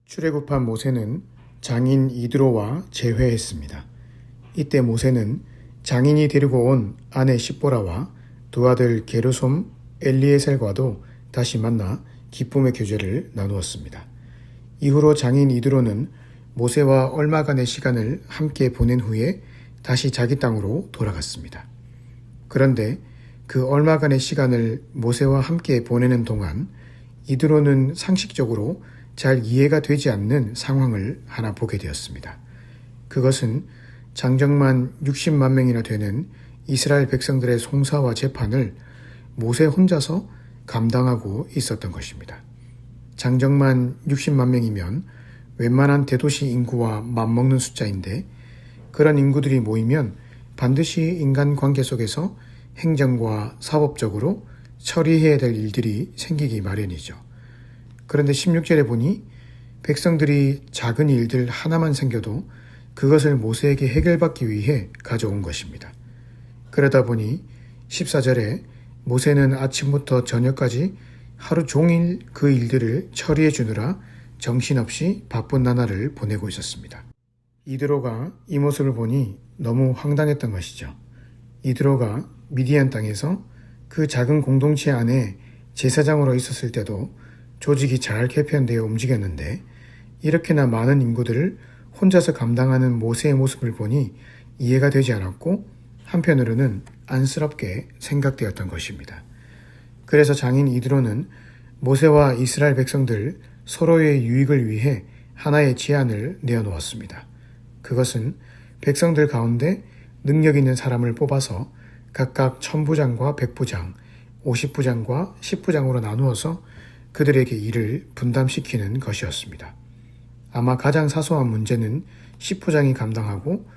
출애굽한 모세는 장인 이드로와 재회했습니다. 이때 모세는 장인이 데리고 온 아내 십보라와 두 아들 게르솜, 엘리에셀과도 다시 만나 기쁨의 교제를 나누었습니다. 이후로 장인 이드로는 모세와 얼마간의 시간을 함께 보낸 후에 다시 자기 땅으로 돌아갔습니다. 그런데 그 얼마간의 시간을 모세와 함께 보내는 동안 이드로는 상식적으로 잘 이해가 되지 않는 상황을 하나 보게 되었습니다. 그것은 장정만 60만 명이나 되는 이스라엘 백성들의 송사와 재판을 모세 혼자서 감당하고 있었던 것입니다. 장정만 60만 명이면 웬만한 대도시 인구와 맞먹는 숫자인데, 그런 인구들이 모이면 반드시 인간관계 속에서 행정과 사법적으로 처리해야 될 일들이 생기기 마련이죠. 그런데 16절에 보니 백성들이 작은 일들 하나만 생겨도 그것을 모세에게 해결받기 위해 가져온 것입니다. 그러다 보니 14절에 모세는 아침부터 저녁까지 하루 종일 그 일들을 처리해 주느라 정신없이 바쁜 나날을 보내고 있었습니다. 이드로가 이 모습을 보니 너무 황당했던 것이죠. 이드로가 미디안 땅에서 그 작은 공동체 안에 제사장으로 있었을 때도 조직이 잘 개편되어 움직였는데, 이렇게나 많은 인구들을 혼자서 감당하는 모세의 모습을 보니 이해가 되지 않았고, 한편으로는 안쓰럽게 생각되었던 것입니다. 그래서 장인 이드로는 모세와 이스라엘 백성들 서로의 유익을 위해 하나의 제안을 내어놓았습니다. 그것은 백성들 가운데 능력 있는 사람을 뽑아서 각각 1000부장과 100부장, 50부장과 10부장으로 나누어서 그들에게 일을 분담시키는 것이었습니다. 아마 가장 사소한 문제는 10부장이 감당하고,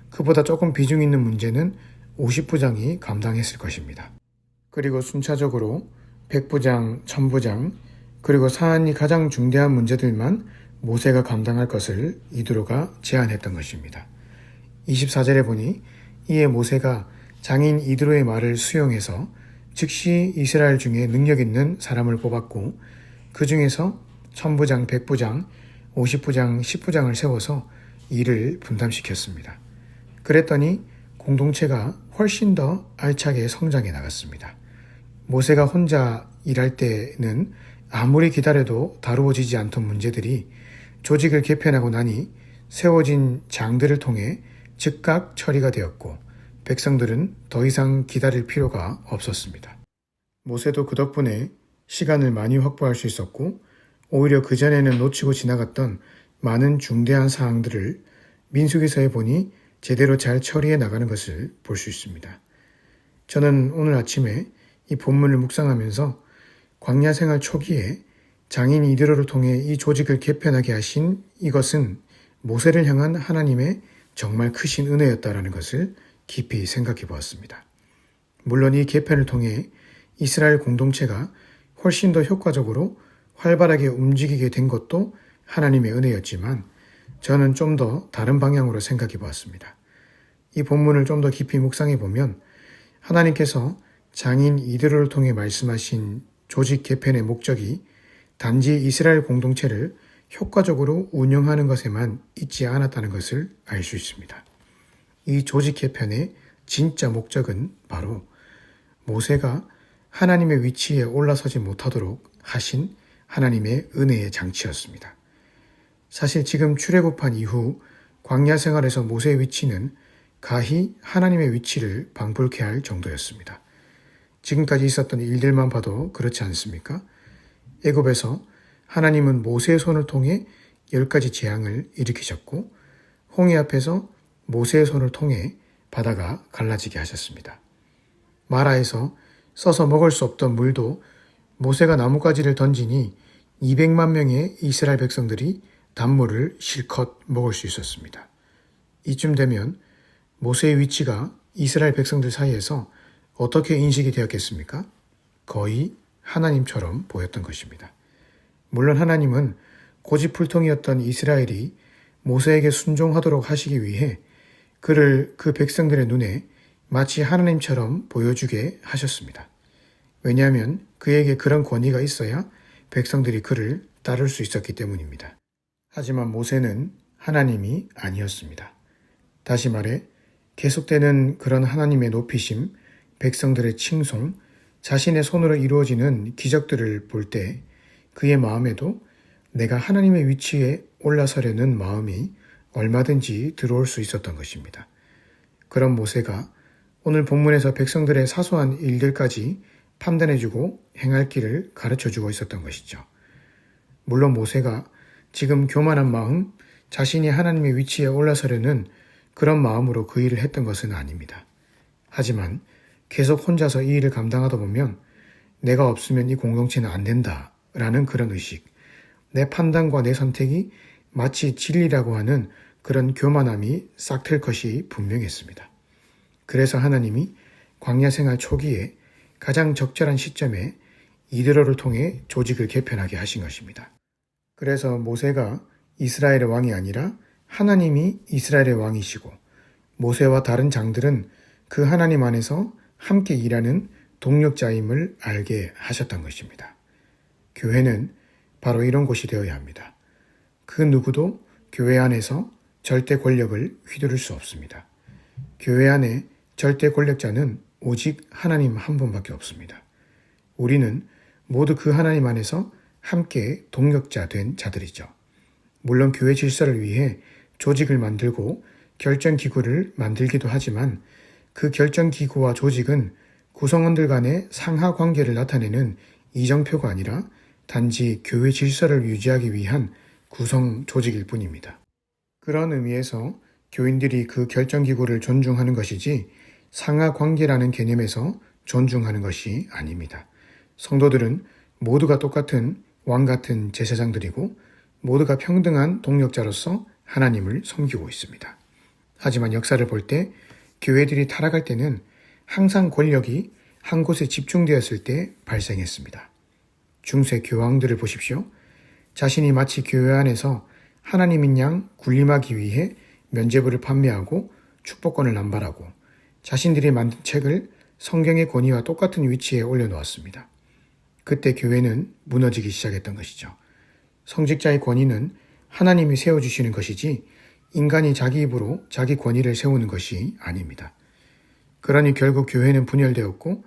그보다 조금 비중 있는 문제는 50부장이 감당했을 것입니다. 그리고 순차적으로 100부장, 1000부장, 그리고 사안이 가장 중대한 문제들만 모세가 감당할 것을 이드로가 제안했던 것입니다. 24절에 보니 이에 모세가 장인 이드로의 말을 수용해서 즉시 이스라엘 중에 능력 있는 사람을 뽑았고, 그 중에서 1000부장, 100부장, 50부장, 10부장을 세워서 일을 분담시켰습니다. 그랬더니 공동체가 훨씬 더 알차게 성장해 나갔습니다. 모세가 혼자 일할 때는 아무리 기다려도 다루어지지 않던 문제들이 조직을 개편하고 나니 세워진 장들을 통해 즉각 처리가 되었고, 백성들은 더 이상 기다릴 필요가 없었습니다. 모세도 그 덕분에 시간을 많이 확보할 수 있었고, 오히려 그전에는 놓치고 지나갔던 많은 중대한 사항들을 민수기서에 보니 제대로 잘 처리해 나가는 것을 볼 수 있습니다. 저는 오늘 아침에 이 본문을 묵상하면서 광야 생활 초기에 장인 이드로를 통해 이 조직을 개편하게 하신 이것은 모세를 향한 하나님의 정말 크신 은혜였다라는 것을 깊이 생각해 보았습니다. 물론 이 개편을 통해 이스라엘 공동체가 훨씬 더 효과적으로 활발하게 움직이게 된 것도 하나님의 은혜였지만, 저는 좀 더 다른 방향으로 생각해 보았습니다. 이 본문을 좀 더 깊이 묵상해 보면 하나님께서 장인 이드로를 통해 말씀하신 조직 개편의 목적이 단지 이스라엘 공동체를 효과적으로 운영하는 것에만 있지 않았다는 것을 알 수 있습니다. 이 조직 개편의 진짜 목적은 바로 모세가 하나님의 위치에 올라서지 못하도록 하신 하나님의 은혜의 장치였습니다. 사실 지금 출애굽한 이후 광야 생활에서 모세의 위치는 가히 하나님의 위치를 방불케 할 정도였습니다. 지금까지 있었던 일들만 봐도 그렇지 않습니까? 애굽에서 하나님은 모세의 손을 통해 10가지 재앙을 일으키셨고, 홍해 앞에서 모세의 손을 통해 바다가 갈라지게 하셨습니다. 마라에서 써서 먹을 수 없던 물도 모세가 나뭇가지를 던지니 200만 명의 이스라엘 백성들이 단물을 실컷 먹을 수 있었습니다. 이쯤 되면 모세의 위치가 이스라엘 백성들 사이에서 어떻게 인식이 되었겠습니까? 거의 하나님처럼 보였던 것입니다. 물론 하나님은 고집불통이었던 이스라엘이 모세에게 순종하도록 하시기 위해 그를 그 백성들의 눈에 마치 하나님처럼 보여주게 하셨습니다. 왜냐하면 그에게 그런 권위가 있어야 백성들이 그를 따를 수 있었기 때문입니다. 하지만 모세는 하나님이 아니었습니다. 다시 말해 계속되는 그런 하나님의 높이심, 백성들의 칭송, 자신의 손으로 이루어지는 기적들을 볼 때 그의 마음에도 내가 하나님의 위치에 올라서려는 마음이 얼마든지 들어올 수 있었던 것입니다. 그런 모세가 오늘 본문에서 백성들의 사소한 일들까지 판단해주고 행할 길을 가르쳐주고 있었던 것이죠. 물론 모세가 지금 교만한 마음, 자신이 하나님의 위치에 올라서려는 그런 마음으로 그 일을 했던 것은 아닙니다. 하지만 계속 혼자서 이 일을 감당하다 보면 내가 없으면 이 공동체는 안 된다 라는 그런 의식, 내 판단과 내 선택이 마치 진리라고 하는 그런 교만함이 싹틀 것이 분명했습니다. 그래서 하나님이 광야 생활 초기에 가장 적절한 시점에 이드로를 통해 조직을 개편하게 하신 것입니다. 그래서 모세가 이스라엘의 왕이 아니라 하나님이 이스라엘의 왕이시고 모세와 다른 장들은 그 하나님 안에서 함께 일하는 동력자임을 알게 하셨던 것입니다. 교회는 바로 이런 곳이 되어야 합니다. 그 누구도 교회 안에서 절대 권력을 휘두를 수 없습니다. 교회 안에 절대 권력자는 오직 하나님 한 분밖에 없습니다. 우리는 모두 그 하나님 안에서 함께 동력자 된 자들이죠. 물론 교회 질서를 위해 조직을 만들고 결정기구를 만들기도 하지만 그 결정기구와 조직은 구성원들 간의 상하 관계를 나타내는 이정표가 아니라 단지 교회 질서를 유지하기 위한 구성 조직일 뿐입니다. 그런 의미에서 교인들이 그 결정기구를 존중하는 것이지 상하 관계라는 개념에서 존중하는 것이 아닙니다. 성도들은 모두가 똑같은 왕 같은 제사장들이고 모두가 평등한 동력자로서 하나님을 섬기고 있습니다. 하지만 역사를 볼 때 교회들이 타락할 때는 항상 권력이 한 곳에 집중되었을 때 발생했습니다. 중세 교황들을 보십시오. 자신이 마치 교회 안에서 하나님인 양 군림하기 위해 면죄부를 판매하고 축복권을 남발하고 자신들이 만든 책을 성경의 권위와 똑같은 위치에 올려놓았습니다. 그때 교회는 무너지기 시작했던 것이죠. 성직자의 권위는 하나님이 세워주시는 것이지 인간이 자기 입으로 자기 권위를 세우는 것이 아닙니다. 그러니 결국 교회는 분열되었고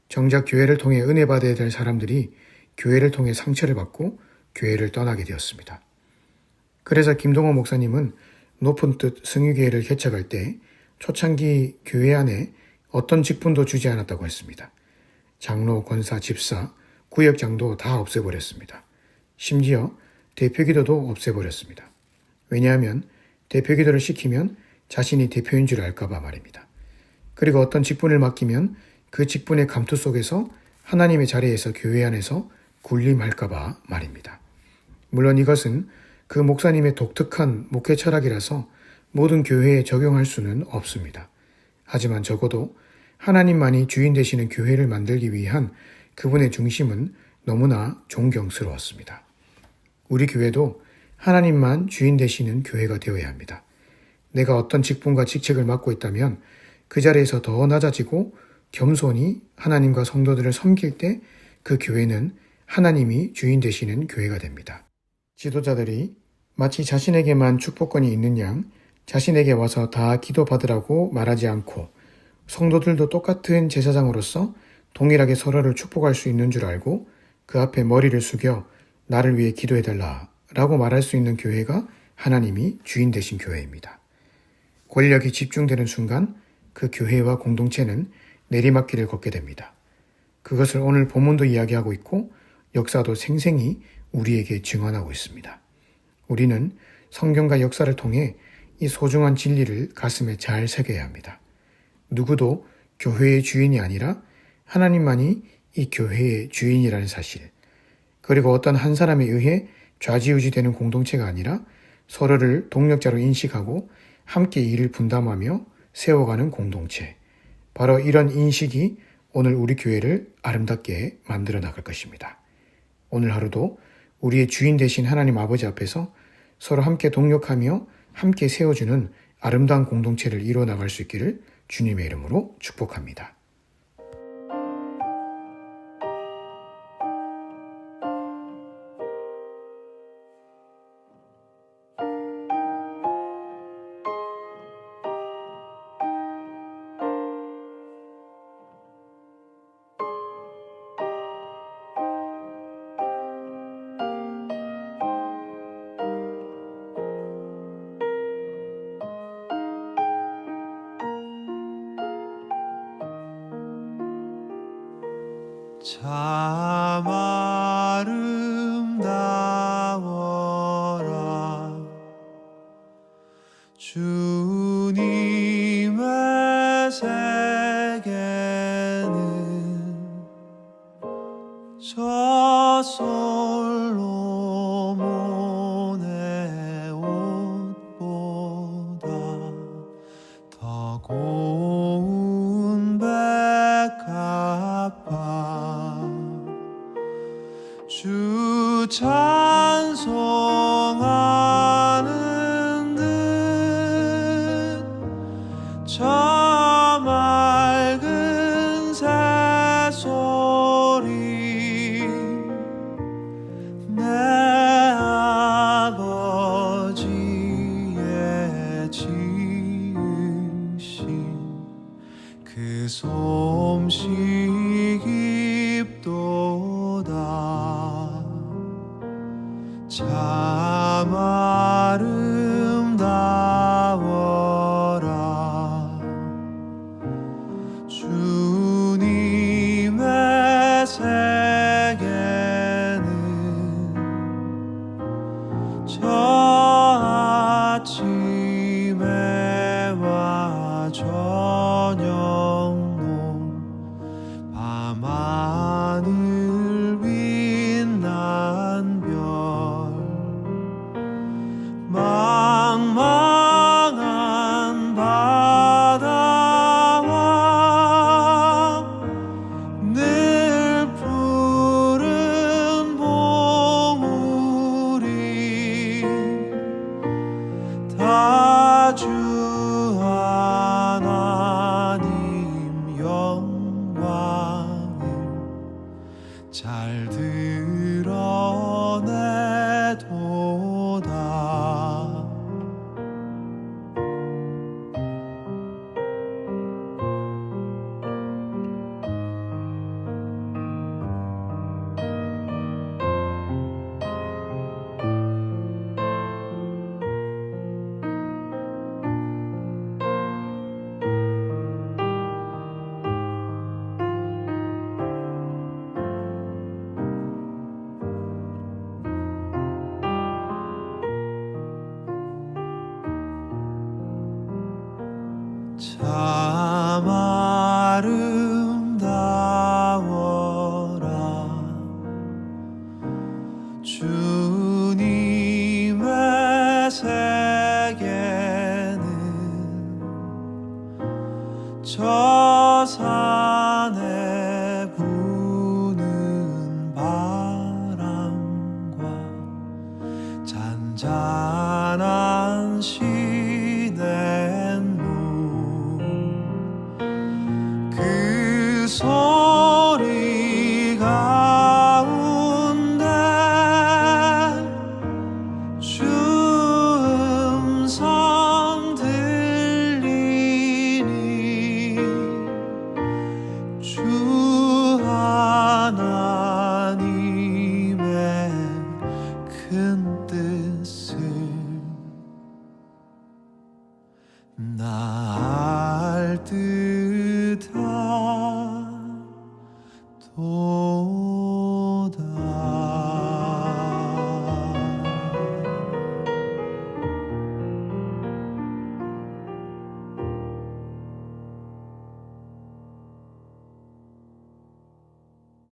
정작 교회를 통해 은혜 받아야 될 사람들이 교회를 통해 상처를 받고 교회를 떠나게 되었습니다. 그래서 김동호 목사님은 높은 뜻 승유교회를 개척할 때 초창기 교회 안에 어떤 직분도 주지 않았다고 했습니다. 장로, 권사, 집사, 구역장도 다 없애버렸습니다. 심지어 대표기도도 없애버렸습니다. 왜냐하면 대표기도를 시키면 자신이 대표인 줄 알까봐 말입니다. 그리고 어떤 직분을 맡기면 그 직분의 감투 속에서 하나님의 자리에서 교회 안에서 군림할까봐 말입니다. 물론 이것은 그 목사님의 독특한 목회 철학이라서 모든 교회에 적용할 수는 없습니다. 하지만 적어도 하나님만이 주인 되시는 교회를 만들기 위한 그분의 중심은 너무나 존경스러웠습니다. 우리 교회도 하나님만 주인 되시는 교회가 되어야 합니다. 내가 어떤 직분과 직책을 맡고 있다면 그 자리에서 더 낮아지고 겸손히 하나님과 성도들을 섬길 때 그 교회는 하나님이 주인 되시는 교회가 됩니다. 지도자들이 마치 자신에게만 축복권이 있는 양 자신에게 와서 다 기도받으라고 말하지 않고 성도들도 똑같은 제사장으로서 동일하게 서로를 축복할 수 있는 줄 알고 그 앞에 머리를 숙여 나를 위해 기도해달라 라고 말할 수 있는 교회가 하나님이 주인 되신 교회입니다. 권력이 집중되는 순간 그 교회와 공동체는 내리막길을 걷게 됩니다. 그것을 오늘 본문도 이야기하고 있고 역사도 생생히 우리에게 증언하고 있습니다. 우리는 성경과 역사를 통해 이 소중한 진리를 가슴에 잘 새겨야 합니다. 누구도 교회의 주인이 아니라 하나님만이 이 교회의 주인이라는 사실, 그리고 어떤 한 사람에 의해 좌지우지되는 공동체가 아니라 서로를 동력자로 인식하고 함께 일을 분담하며 세워가는 공동체, 바로 이런 인식이 오늘 우리 교회를 아름답게 만들어 나갈 것입니다. 오늘 하루도 우리의 주인 되신 하나님 아버지 앞에서 서로 함께 동력하며 함께 세워주는 아름다운 공동체를 이루어 나갈 수 있기를 주님의 이름으로 축복합니다. 참 아름다워라. 주님의 세계는 저 솔로몬의 옷보다 더 고운 백합화. 주 찬송하는 듯 저 맑은 새소리 내 아버지의 지으신 그 솜씨 깊도다. 참 아름다워라. 주님의 세계는 저 아침에와 저녁농 밤하늘 빛난 별 망망한 바다와 늘 푸른 봉우리 다 주 하나님 영광을 잘 드러내도다. 참 아름다워라. 주님의 세계는 저 산에 부는 바람과 잔잔한 시